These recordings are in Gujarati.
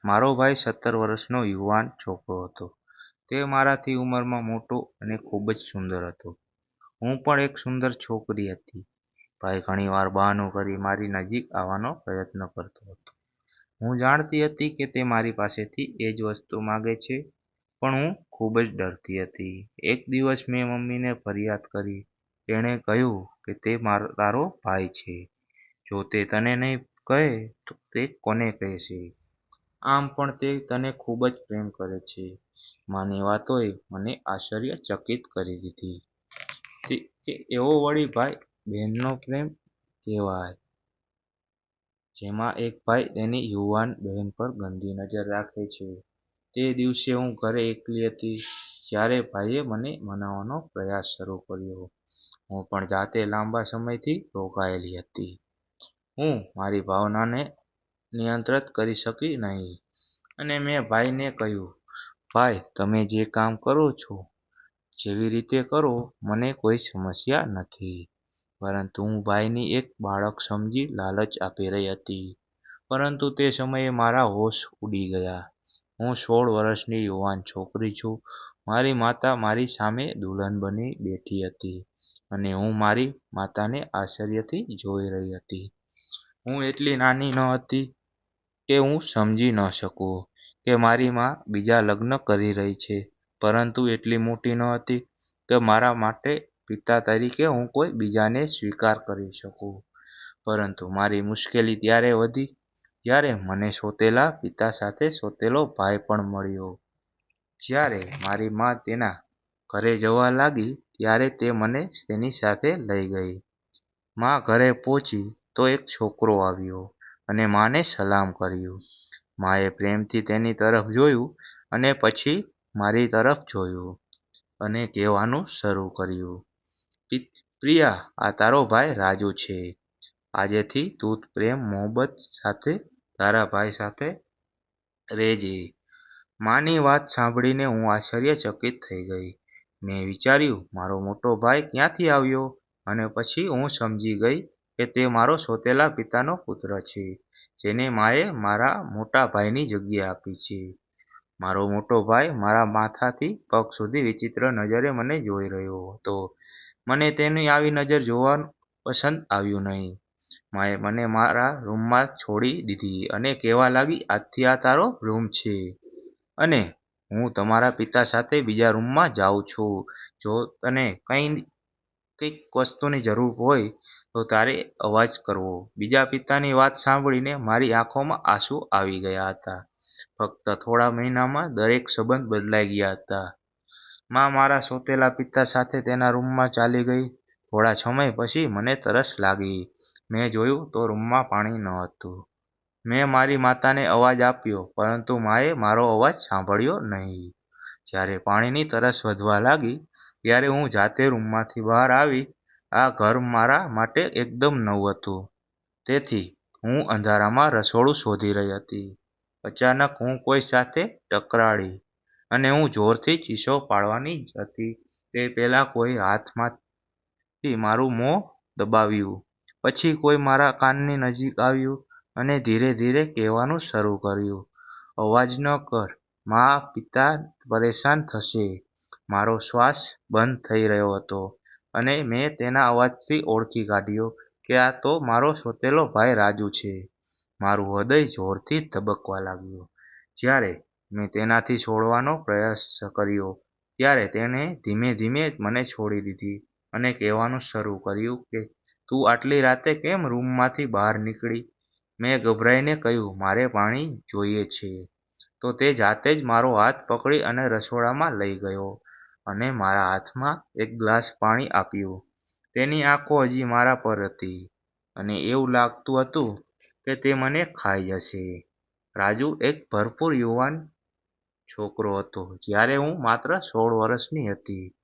મારો ભાઈ 17 વર્ષનો યુવાન છોકરો હતો. તે મારાથી ઉંમરમાં મોટો અને ખૂબ જ સુંદર હતો. હું પણ એક સુંદર છોકરી હતી. ભાઈ ઘણીવાર બહાનું કરી મારી નજીક આવવાનો પ્રયત્ન કરતો હતો. હું જાણતી હતી કે તે મારી પાસેથી એ જ વસ્તુ માંગે છે, પણ હું ખૂબ જ ડરતી હતી. એક દિવસ મેં મમ્મીને ફરિયાદ કરી. તેણે કહ્યું કે તે તારો ભાઈ છે. જો તે તને નહીં કહે તો તે કોને કહેશે? આમ પણ તે તને ખૂબ જ પ્રેમ કરે છે. માની વાતોએ મને આશ્ચર્યચકિત કરી દીધી. તે એવો વળી ભાઈ બહેનનો પ્રેમ કહેવાય, જેમાં એક ભાઈ તેની યુવાન બહેન પર ગંદી નજર રાખે છે. તે દિવસે હું ઘરે એકલી હતી, જ્યારે ભાઈએ મને મનાવવાનો પ્રયાસ શરૂ કર્યો. હું પણ જાતે લાંબા સમયથી રોકાયેલી હતી. હું મારી ભાવનાને નિયંત્રિત કરી શકી નહીં, અને મેં ભાઈને કહ્યું, "ભાઈ, તમે જે કામ કરો છો, જેવી રીતે કરો, મને કોઈ સમસ્યા નથી." પરંતુ હું ભાઈની એક બાળક સમજી લાલચ આપી રહી હતી. પરંતુ તે સમયે મારા હોશ ઉડી ગયા. હું 16 વર્ષની યુવાન છોકરી છું. મારી માતા મારી સામે દુલ્હન બની બેઠી હતી, અને હું મારી માતાને આશ્ચર્યથી જોઈ રહી હતી. હું એટલી નાની નહોતી કે હું સમજી ન શકું કે મારી મા બીજા લગ્ન કરી રહી છે, પરંતુ એટલી મોટી નહોતી કે મારા માટે પિતા તરીકે હું કોઈ બીજાને સ્વીકાર કરી શકું. પરંતુ મારી મુશ્કેલી ત્યારે વધી જ્યારે મને સોતેલા પિતા સાથે સોતેલો ભાઈ પણ મળ્યો. જ્યારે મારી મા તેના ઘરે જવા લાગી, ત્યારે તે મને તેની સાથે લઈ ગઈ. મા ઘરે પહોંચી તો એક છોકરો આવ્યો અને માને સલામ કર્યું. માએ પ્રેમથી તેની તરફ જોયું અને પછી મારી તરફ જોયું અને કહેવાનું શરૂ કર્યું, "પ્રિયા, આ તારો ભાઈ રાજુ છે. આજેથી તું પ્રેમ મોહબ્બત સાથે તારા ભાઈ સાથે રહેજે." માની વાત સાંભળીને હું આશ્ચર્યચકિત થઈ ગઈ. મેં વિચાર્યું, મારો મોટો ભાઈ ક્યાંથી આવ્યો? અને પછી હું સમજી ગઈ કે તે મારો સોતેલા પિતાનો પુત્ર છે, જેને માએ મારા મોટા ભાઈની જગ્યા આપી છે. મારો મોટો ભાઈ મારા માથાથી પગ સુધી વિચિત્ર નજરે મને જોઈ રહ્યો હતો. મને તેની આવી નજર જોવાનું પસંદ આવ્યું નહીં. માએ મને મારા રૂમમાં છોડી દીધી અને કહેવા લાગી, "આજથી આ તારો રૂમ છે, અને હું તમારા પિતા સાથે બીજા રૂમમાં જાઉં છું. જો તને કંઈક વસ્તુની જરૂર હોય તો તારે અવાજ કરવો." બીજા પિતાની વાત સાંભળીને મારી આંખોમાં આંસુ આવી ગયા હતા. ફક્ત થોડા મહિનામાં દરેક સંબંધ બદલાઈ ગયા હતા. મા મારા સોતેલા પિતા સાથે તેના રૂમમાં ચાલી ગઈ. થોડા સમય પછી મને તરસ લાગી. મેં જોયું તો રૂમમાં પાણી નહોતું. મેં મારી માતાને અવાજ આપ્યો, પરંતુ માએ મારો અવાજ સાંભળ્યો નહીં. જ્યારે પાણીની તરસ વધવા લાગી, ત્યારે હું જાતે રૂમમાંથી બહાર આવી. આ ઘર મારા માટે એકદમ નવું હતું, તેથી હું અંધારામાં રસોડું શોધી રહી હતી. અચાનક હું કોઈ સાથે ટકરાળી, અને હું જોરથી ચીસો પાડવાની જ હતી તે પહેલાં કોઈ હાથમાંથી મારું મોં દબાવ્યું. પછી કોઈ મારા કાનની નજીક આવ્યું અને ધીરે ધીરે કહેવાનું શરૂ કર્યું, "અવાજ ન કર, મા પિતા પરેશાન થશે." મારો શ્વાસ બંધ થઈ રહ્યો હતો, અને મેં તેના અવાજથી ઓળખી કાઢ્યો કે આ તો મારો સોતેલો ભાઈ રાજુ છે. મારું હૃદય જોરથી ધબકવા લાગ્યું. જ્યારે મેં તેનાથી છોડવાનો પ્રયાસ કર્યો, ત્યારે તેણે ધીમે ધીમે મને છોડી દીધી અને કહેવાનું શરૂ કર્યું કે, "તું આટલી રાતે કેમ રૂમમાંથી બહાર નીકળી?" મેં ગભરાઈને કહ્યું, "મારે પાણી જોઈએ છે." તો તે જાતે જ મારો હાથ પકડી અને રસોડામાં લઈ ગયો અને મારા હાથમાં એક ગ્લાસ પાણી આપ્યું. તેની આંખો હજી મારા પર હતી, અને એવું લાગતું હતું કે તે મને ખાઈ જશે. રાજુ એક ભરપૂર યુવાન છોકરો હતો, જ્યારે હું માત્ર 16 વર્ષની હતી.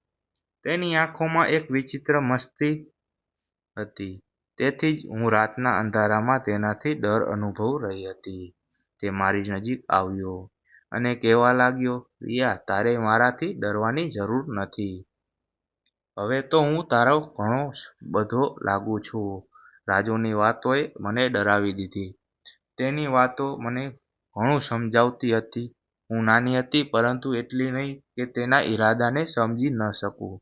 તેની આંખોમાં એક વિચિત્ર મસ્તી હતી, તેથી જ હું રાતના અંધારામાં તેનાથી ડર અનુભવી રહી હતી. તે મારી નજીક આવ્યો અને કહેવા લાગ્યો, "પ્રિયા, તારે મારાથી ડરવાની જરૂર નથી. હવે તો હું તારો ઘણો બધો લાગુ છું." રાજુની વાતોએ મને ડરાવી દીધી. તેની વાતો મને ઘણું સમજાવતી હતી. હું નાની હતી, પરંતુ એટલી નહીં કે તેના ઈરાદાને સમજી ન શકું.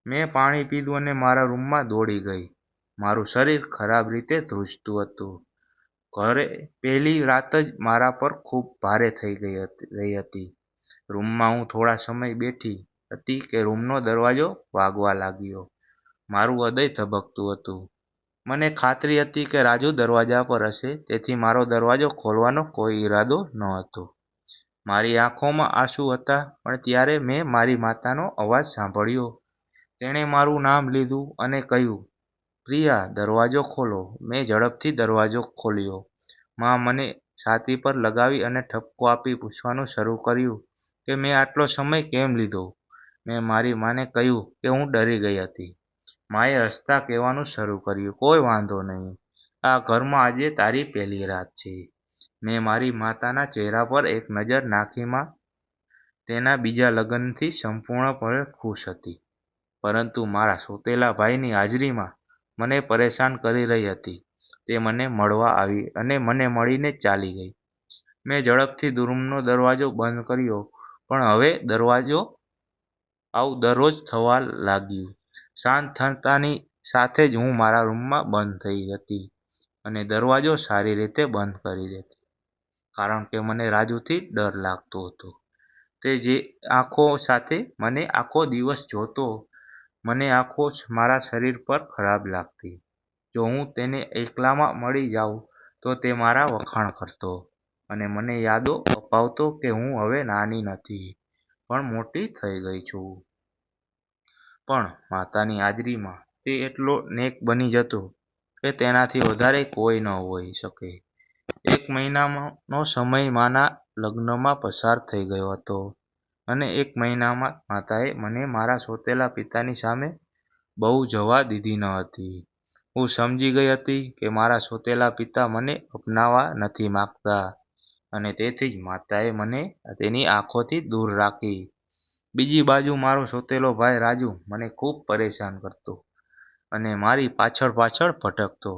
મેં પાણી પીધું અને મારા રૂમમાં દોડી ગઈ. મારું શરીર ખરાબ રીતે ધ્રુજતું હતું. ઘરે પહેલી રાત જ મારા પર ખૂબ ભારે થઈ રહી હતી. રૂમમાં હું થોડા સમય બેઠી હતી કે રૂમનો દરવાજો વાગવા લાગ્યો. મારું હૃદય ધબકતું હતું. મને ખાતરી હતી કે રાજુ દરવાજા પર હશે, તેથી મારો દરવાજો ખોલવાનો કોઈ ઈરાદો નહોતો. મારી આંખોમાં આંસુ હતા, પણ ત્યારે મેં મારી માતાનો અવાજ સાંભળ્યો. તેણે મારું નામ લીધું અને કહ્યું, "પ્રિયા, દરવાજો ખોલો." મેં ઝડપથી દરવાજો ખોલ્યો. માં મને છાતી પર લગાવી અને ઠપકો આપી પૂછવાનું શરૂ કર્યું કે મેં આટલો સમય કેમ લીધો. મેં મારી માને કહ્યું કે હું ડરી ગઈ હતી. માએ હસતા કહેવાનું શરૂ કર્યું, "કોઈ વાંધો નહીં. આ ઘરમાં આજે તારી પહેલી રાત છે." મેં મારી માતાના ચહેરા પર એક નજર નાખી. માં તેના બીજા લગ્નથી સંપૂર્ણપણે ખુશ હતી, પરંતુ મારા સોતેલા ભાઈની હાજરીમાં મને પરેશાન કરી રહી હતી. તે મને મળવા આવી અને મને મળીને ચાલી ગઈ. મેં ઝડપથી રૂમનો દરવાજો બંધ કર્યો, પણ હવે આવું દરરોજ થવા લાગ્યું. સાંજ થતાની સાથે જ હું મારા રૂમમાં બંધ થઈ જતી અને દરવાજો સારી રીતે બંધ કરી દેતી, કારણ કે મને રાજુથી ડર લાગતો હતો. તે જે આંખો સાથે મને આખો દિવસ જોતો, મને આંખો મારા શરીર પર ખરાબ લાગતી. જો હું તેને એકલામાં મળી જાઉં તો તે મારા વખાણ કરતો અને મને યાદો અપાવતો કે હું હવે નાની નથી, પણ મોટી થઈ ગઈ છું. પણ માતાની હાજરીમાં તે એટલો નેક બની જતો કે તેનાથી વધારે કોઈ ન હોઈ શકે. એક મહિનાનો સમય માના લગ્નમાં પસાર થઈ ગયો હતો અને એક મહિનામાં માતાએ મને મારા સોતેલા પિતાની સામે બહુ જવા દીધી ન હતી. હું સમજી ગઈ હતી કે મારા સોતેલા પિતા મને અપનાવવા નથી માંગતા અને તેથી જ માતાએ મને તેની આંખોથી દૂર રાખી. બીજી બાજુ મારો સોતેલો ભાઈ રાજુ મને ખૂબ પરેશાન કરતો અને મારી પાછળ ભટકતો.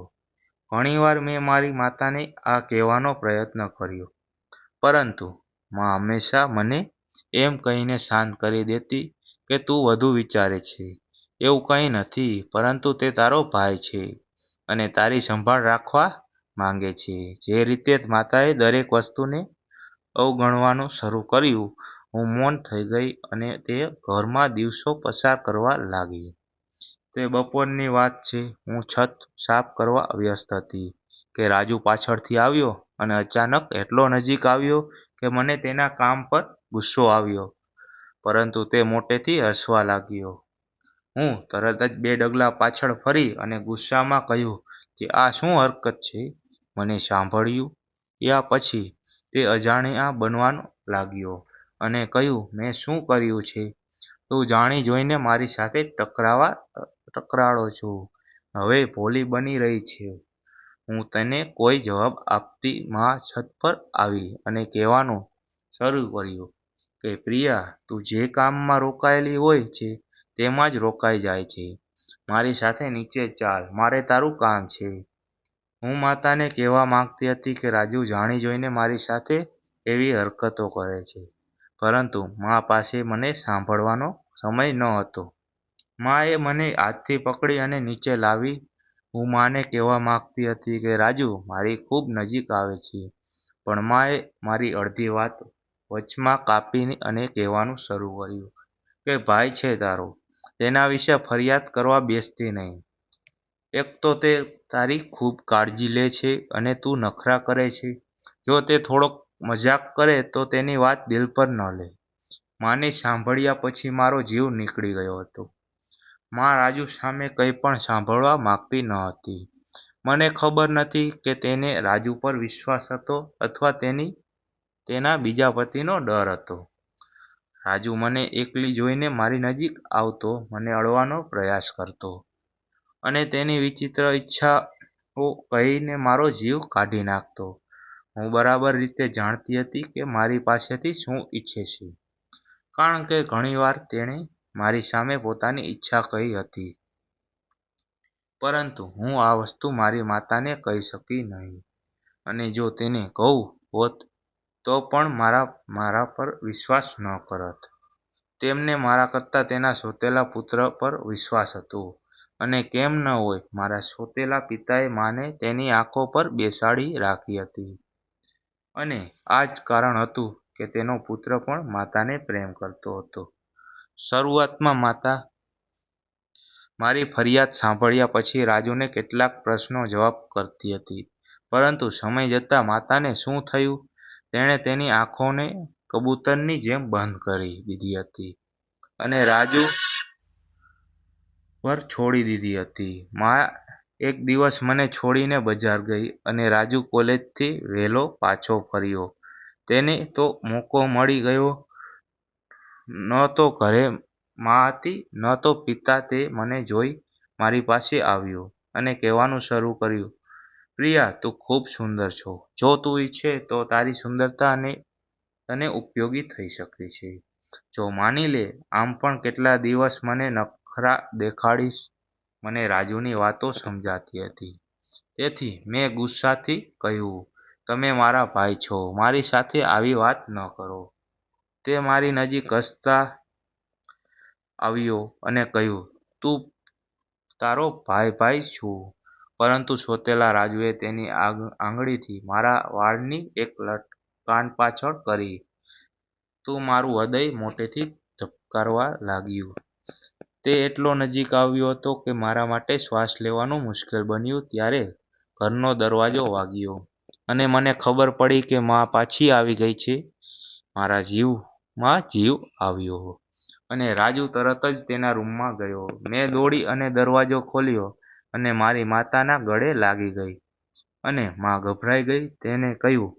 ઘણીવાર મેં મારી માતાને આ કહેવાનો પ્રયત્ન કર્યો, પરંતુ માં હંમેશા મને એમ કહીને શાંત કરી દેતી કે તું વધુ વિચારે છે. એવું કંઈ નથી, પરંતુ તે તારો ભાઈ છે અને તારી સંભાળ રાખવા માંગે છે. જે રીતે માતાએ દરેક વસ્તુને અવગણવાનું શરૂ કર્યું, હું મૌન થઈ ગઈ અને તે ઘરમાં દિવસો પસાર કરવા લાગી. તે બપોરની વાત છે. હું છત સાફ કરવા વ્યસ્ત હતી કે રાજુ પાછળથી આવ્યો અને અચાનક એટલો નજીક આવ્યો કે મને તેના કામ પર ગુસ્સો આવ્યો, પરંતુ તે મોટેથી હસવા લાગ્યો. હું તરત જ 2 ડગલા પાછળ ફરી અને ગુસ્સામાં કહ્યું કે આ શું હરકત છે. મને સાંભળ્યું યા પછી તે અજાણ્યા બનવા લાગ્યો અને કહ્યું, "મેં શું કર્યું છે? તું જાણી જોઈને મારી સાથે ટકરાળો છો. હવે ભોળી બની રહી છે." હું તેને કોઈ જવાબ આપતી માં છત પર આવી અને કહેવાનું શરૂ કર્યું કે પ્રિયા, તું જે કામમાં રોકાયેલી હોય છે તેમાં જ રોકાઈ જાય છે. મારી સાથે નીચે ચાલ, મારે તારું કામ છે. હું માતાને કહેવા માંગતી હતી કે રાજુ જાણી જોઈને મારી સાથે એવી હરકતો કરે છે, પરંતુ માં પાસે મને સાંભળવાનો સમય નહોતો. માએ મને હાથથી પકડી અને નીચે લાવી. હું માને કહેવા માંગતી હતી કે રાજુ મારી ખૂબ નજીક આવે છે, પણ માએ મારી અડધી વાત વચમાં કાપી અને કહેવાનું શરૂ કર્યું કે ભાઈ છે તારો, તેના વિશે ફરિયાદ કરવા બેસતી નહીં. એક તો તે તારી ખૂબ કાળજી લે છે અને તું નખરા કરે છે. જો તે થોડોક મજાક કરે તો તેની વાત દિલ પર ન લે. માને સાંભળ્યા પછી મારો જીવ નીકળી ગયો હતો. માં રાજુ સામે કંઈ પણ સાંભળવા માંગતી ન હતી. મને ખબર નથી કે તેને રાજુ પર વિશ્વાસ હતો અથવા તેના બીજા પતિનો ડર હતો. રાજુ મને એકલી જોઈને મારી નજીક આવતો, મને અડવાનો પ્રયાસ કરતો અને તેની વિચિત્ર ઈચ્છાઓ કહીને મારો જીવ કાઢી નાખતો. હું બરાબર રીતે જાણતી હતી કે મારી પાસેથી શું ઈચ્છે છે, કારણ કે ઘણીવાર તેણે મારી સામે પોતાની ઈચ્છા કહી હતી, પરંતુ હું આ વસ્તુ મારી માતાને કહી શકી નહીં. અને જો તેને કહું હોત તો પણ મારા પર વિશ્વાસ ન કરત. તેમને મારા કરતાં તેના સોતેલા પુત્ર પર વિશ્વાસ હતો. અને કેમ ન હોય? મારા સોતેલા પિતાએ માને તેની આંખો પર બેસાડી રાખી હતી. અને આ જ કારણ હતું કે તેનો પુત્ર પણ માતાને પ્રેમ કરતો હતો. શરૂઆતમાં માતા મારી ફરિયાદ સાંભળ્યા પછી રાજુને કેટલાક પ્રશ્નો જવાબ કરતી હતી. પરંતુ સમય જતાં માતાને શું થયું? તેણે તેની આંખોને કબૂતરની જેમ બંધ કરી દીધી હતી અને રાજુ પર છોડી દીધી હતી. મા એક દિવસ મને છોડીને બજાર ગઈ અને રાજુ કોલેજથી વહેલો પાછો ફર્યો. તેને તો મોકો મળી ગયો. ન તો ઘરે મા હતી, ન તો પિતા. તે મને જોઈ મારી પાસે આવ્યો અને કહેવાનું શરૂ કર્યું, પ્રિયા, તું ખૂબ સુંદર છો. જો તું ઈચ્છે તો તારી સુંદરતા તને ઉપયોગી થઈ શકે છે. જો માની લે. આમ પણ કેટલા દિવસ મને નખરા દેખાડીશ? મને રાજુની વાતો સમજાતી હતી. તેથી મેં ગુસ્સાથી કહ્યું, તમે મારા ભાઈ છો. મારી સાથે આવી વાત ન કરો. તે મારી નજીક હસતા આવ્યો અને કહ્યું, તું તારો ભાઈ છું. પરંતુ સોતેલા રાજુએ તેની આંગળીથી મારા વાળની એક લટ કાન પાછળ કરી. તું મારું હૃદય મોટેથી ધબકારવા લાગ્યું. તે એટલો નજીક આવ્યો હતો કે મારા માટે શ્વાસ લેવાનું મુશ્કેલ બન્યું. ત્યારે ઘરનો દરવાજો વાગ્યો અને મને ખબર પડી કે મા પાછી આવી ગઈ છે. મારા જીવમાં જીવ આવ્યો અને રાજુ તરત જ તેના રૂમમાં ગયો. મેં દોડી અને દરવાજો ખોલ્યો અને મારી માતાના ગળે લાગી ગઈ અને મા ગભરાઈ ગઈ. તેને કહ્યું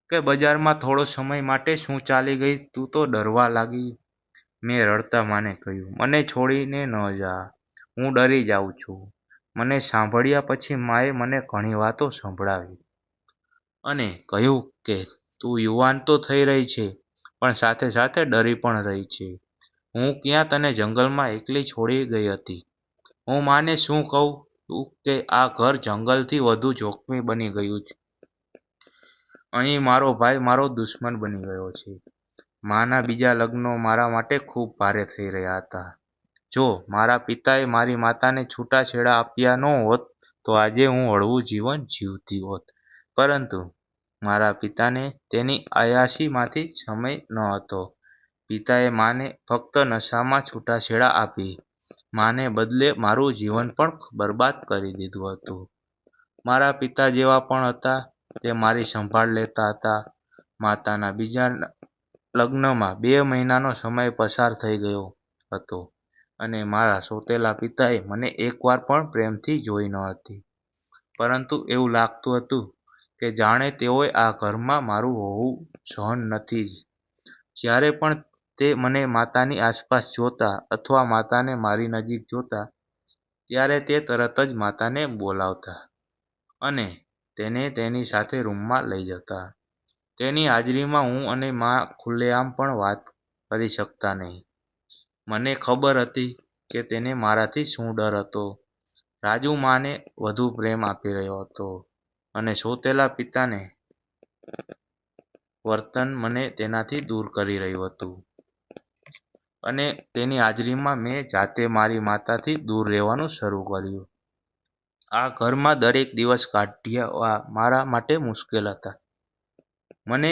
કે બજારમાં થોડો સમય માટે શું ચાલી ગઈ? તું તો ડરવા લાગી. મેં રડતા માને કહ્યું, મને છોડીને ન જા. હું ડરી જાઉં છું. મને સાંભળ્યા પછી માએ મને ઘણી વાતો સંભળાવી અને કહ્યું કે તું યુવાન તો થઈ રહી છે, પણ સાથે સાથે ડરી પણ રહી છે. હું ક્યાં તને જંગલમાં એકલી છોડી ગઈ હતી? હું માને શું કહું કે આ ઘર જંગલથી વધુ જોખમી બની ગયું છે. અહીં મારો ભાઈ મારો દુશ્મન બની ગયો છે. માના બીજા લગ્નો મારા માટે ખૂબ ભારે થઈ રહ્યા હતા. જો મારા પિતાએ મારી માતાને છૂટાછેડા આપ્યા ન હોત તો આજે હું હળવું જીવન જીવતી હોત. પરંતુ મારા પિતાને તેની અયાશીમાંથી સમય ન હતો. પિતાએ માને ફક્ત નશામાં છૂટાછેડા આપી. માને બદલે મારું જીવન પણ બરબાદ કરી દીધું હતું. મારા પિતા જેવા પણ હતા. તે મારી સંભાળ લેતા હતા. માતાના બીજા લગ્નમાં 2 મહિનાનો સમય પસાર થઈ ગયો હતો અને મારા સોતેલા પિતાએ મને એકવાર પણ પ્રેમથી જોઈ ન હતી. પરંતુ એવું લાગતું હતું કે જાણે તેઓએ આ ઘરમાં મારું હોવું સહન નથી જ. જ્યારે પણ તે મને માતાની આસપાસ જોતા અથવા માતાને મારી નજીક જોતા, ત્યારે તે તરત જ માતાને બોલાવતા અને તેને તેની સાથે રૂમમાં લઈ જતા. તેની હાજરીમાં હું અને મા ખુલ્લેઆમ પણ વાત કરી શકતા નહીં. મને ખબર હતી કે તેને મારાથી શું ડર હતો. રાજુ માને વધુ પ્રેમ આપી રહ્યો હતો અને સોતેલા પિતાને વર્તન મને તેનાથી દૂર કરી રહ્યું હતું. અને તેની હાજરીમાં મેં જાતે મારી માતાથી દૂર રહેવાનું શરૂ કર્યું. આ ઘરમાં દરેક દિવસ કાઢવા મારા માટે મુશ્કેલ હતા. મને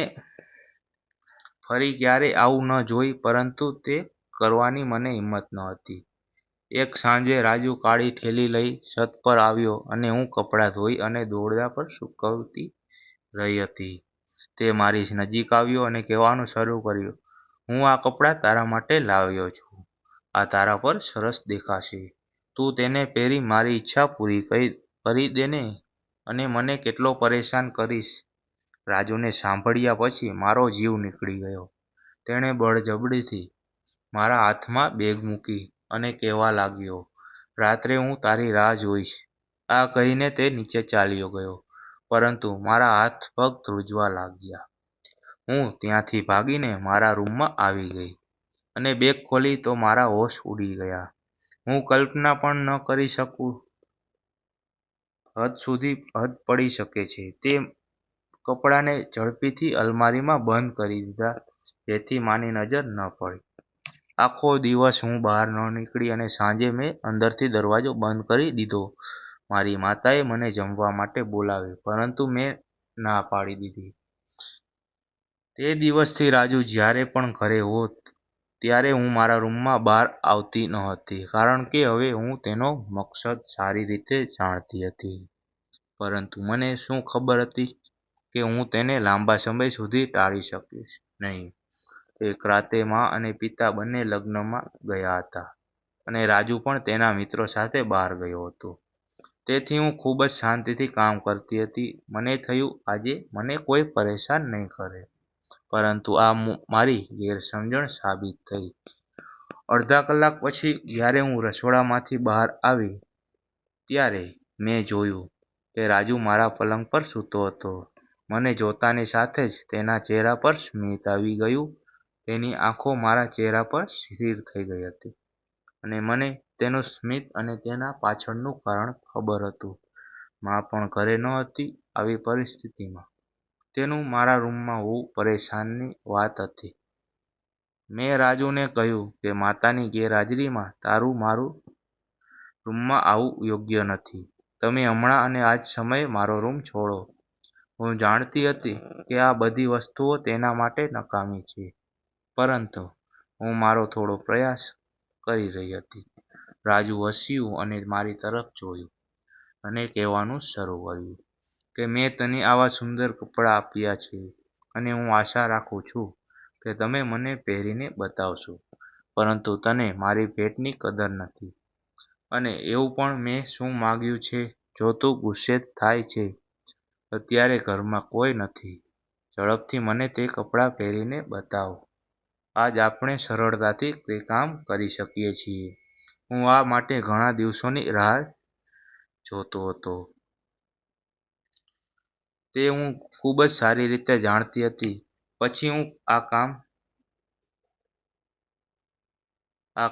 ફરી ક્યારેય આવું ન જોઈ, પરંતુ તે કરવાની મને હિંમત ન હતી. એક સાંજે રાજુ કાળી થેલી લઈ છત પર આવ્યો અને હું કપડાં ધોઈ અને દોરડા પર સૂકવતી રહી હતી. તે મારી નજીક આવ્યો અને કહેવાનું શરૂ કર્યું, હું આ કપડાં તારા માટે લાવ્યો છું. આ તારા પર સરસ દેખાશે. તું તેને પહેરી મારી ઈચ્છા પૂરી કરી દે ને અને મને કેટલો પરેશાન કરીશ. રાજુને સાંભળ્યા પછી મારો જીવ નીકળી ગયો. તેણે બળજબરીથી મારા હાથમાં બેગ મૂકી અને કહેવા લાગ્યો, રાત્રે હું તારી રાહ જોઈશ. આ કહીને તે નીચે ચાલ્યો ગયો. પરંતુ મારા હાથ પગ ધ્રુજવા લાગ્યા. હું ત્યાંથી ભાગીને મારા રૂમમાં આવી ગઈ અને બેગ ખોલી તો મારા હોશ ઉડી ગયા. હું કલ્પના પણ ન કરી શકું હદ પડી શકે છે તે કપડાને ઝડપીથી અલમારીમાં બંધ કરી દીધા, જેથી માની નજર ન પડે. આખો દિવસ હું બહાર ન નીકળી અને સાંજે મેં અંદરથી દરવાજો બંધ કરી દીધો. મારી માતાએ મને જમવા માટે બોલાવી, પરંતુ મેં ના પાડી દીધી. તે દિવસથી રાજુ જ્યારે પણ ઘરે હોત, ત્યારે હું મારા રૂમમાં બહાર આવતી નહોતી, કારણ કે હવે હું તેનો મકસદ સારી રીતે જાણતી હતી. પરંતુ મને શું ખબર હતી કે હું તેને લાંબા સમય સુધી ટાળી શકીશ નહીં. એક રાતે મા અને પિતા બંને લગ્નમાં ગયા હતા અને રાજુ પણ તેના મિત્રો સાથે બહાર ગયો હતો. તેથી હું ખૂબ જ શાંતિથી કામ કરતી હતી. મને થયું, આજે મને કોઈ પરેશાન નહીં કરે. પરંતુ આ મારી ગેરસમજણ સાબિત થઈ. અડધા કલાક પછી જ્યારે હું રસોડામાંથી બહાર આવી, ત્યારે મેં જોયું કે રાજુ મારા પલંગ પર સૂતો હતો. મને જોતાની સાથે જ તેના ચહેરા પર સ્મિત આવી ગયું. તેની આંખો મારા ચહેરા પર સ્થિર થઈ ગઈ હતી અને મને તેનું સ્મિત અને તેના પાછળનું કારણ ખબર હતું. મા પણ ઘરે નહોતી. આવી પરિસ્થિતિમાં તેનું મારા રૂમમાં હોવું પરેશાનની વાત હતી. મેં રાજુને કહ્યું કે માતાની ગેરહાજરીમાં તારું મારું રૂમમાં આવવું યોગ્ય નથી. તમે હમણાં અને આ જ સમયે મારો રૂમ છોડો. હું જાણતી હતી કે આ બધી વસ્તુઓ તેના માટે નકામી છે, પરંતુ હું મારો થોડો પ્રયાસ કરી રહી હતી. રાજુ હસ્યું અને મારી તરફ જોયું અને કહેવાનું શરૂ કર્યું કે મેં તને આવા સુંદર કપડાં આપ્યા છે અને હું આશા રાખું છું કે તમે મને પહેરીને બતાવશો, પરંતુ તને મારી ભેટની કદર નથી. અને એવું પણ મેં શું માંગ્યું છે? જો તું ગુસ્સે થાય છે, અત્યારે ઘરમાં કોઈ નથી. ઝડપથી મને તે કપડાં પહેરીને બતાવ. આજ આપણે સરળતાથી તે કામ કરી શકીએ છીએ. હું આ માટે ઘણા દિવસોની રાહ જોતો હતો. તે હું ખૂબ જ સારી રીતે જાણતી હતી. પછી હું આ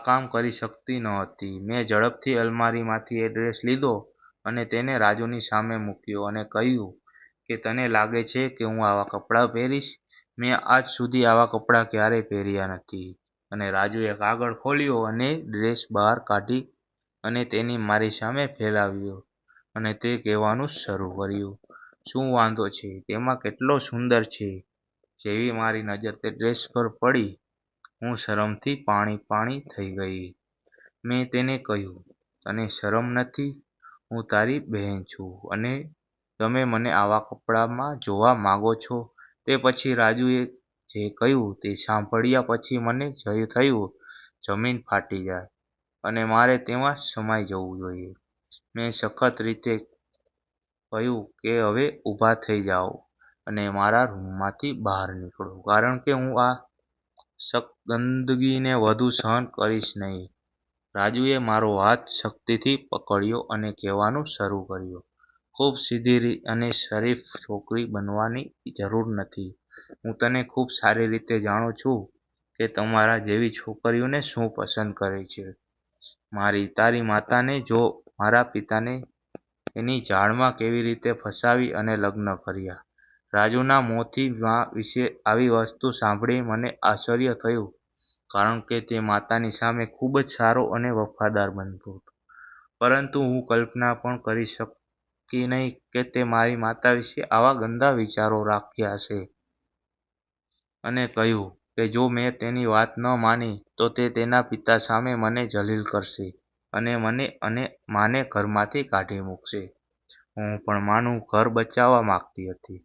કામ કરી શકતી નહોતી. મેં ઝડપથી અલમારીમાંથી એ ડ્રેસ લીધો અને તેને રાજુની સામે મૂક્યો અને કહ્યું કે તને લાગે છે કે હું આવા કપડાં પહેરીશ? મેં આજ સુધી આવા કપડાં ક્યારેય પહેર્યા નથી. અને રાજુએ કાગળ ખોલ્યો અને ડ્રેસ બહાર કાઢી અને તેને મારી સામે ફેલાવ્યો અને તે કહેવાનું શરૂ કર્યું, શું વાંધો છે? તેમાં કેટલો સુંદર છે. જેવી મારી નજર તે ડ્રેસ પર પડી, હું શરમથી પાણી થઈ ગઈ. મેં તેને કહ્યું, તને શરમ નથી? હું તારી બહેન છું અને તમે મને આવા કપડામાં જોવા માંગો છો? તે પછી રાજુએ જે કહ્યું તે સાંભળ્યા પછી મને થયું જમીન ફાટી જાય અને મારે તેમાં સમાઈ જવું જોઈએ. મેં સખત રીતે કહ્યું કે હવે ઊભા થઈ જાઓ અને મારા રૂમમાંથી બહાર નીકળો, કારણ કે હું આ ગંદકીને વધુ સહન કરીશ નહીં. રાજુએ મારો હાથ શક્તિથી પકડ્યો અને કહેવાનું શરૂ કર્યું, ખૂબ સીધી અને શરીફ છોકરી બનવાની જરૂર નથી. હું તને ખૂબ સારી રીતે જાણું છું કે તમારા જેવી છોકરીઓને શું પસંદ કરે છે. તારી માતાને જો મારા પિતાને એની જાળમાં કેવી રીતે ફસાવી અને લગ્ન કર્યા. રાજુના મોંથી મા વિશે આવી વસ્તુ સાંભળી મને આશ્ચર્ય થયું, કારણ કે તે માતાની સામે ખૂબ જ સારો અને વફાદાર બનતો હતો. પરંતુ હું કલ્પના પણ કરી શકી નહીં કે તે મારી માતા વિશે આવા ગંદા વિચારો રાખ્યા હશે. અને કહ્યું કે જો મેં તેની વાત ન માની તો તે તેના પિતા સામે મને જલીલ કરશે અને મને અને માને ઘરમાંથી કાઢી મૂકશે. હું પણ માનું ઘર બચાવવા માંગતી હતી.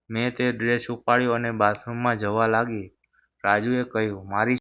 મેં તે ડ્રેસ ઉપાડ્યો અને બાથરૂમમાં જવા લાગી. રાજુએ કહ્યું, મારી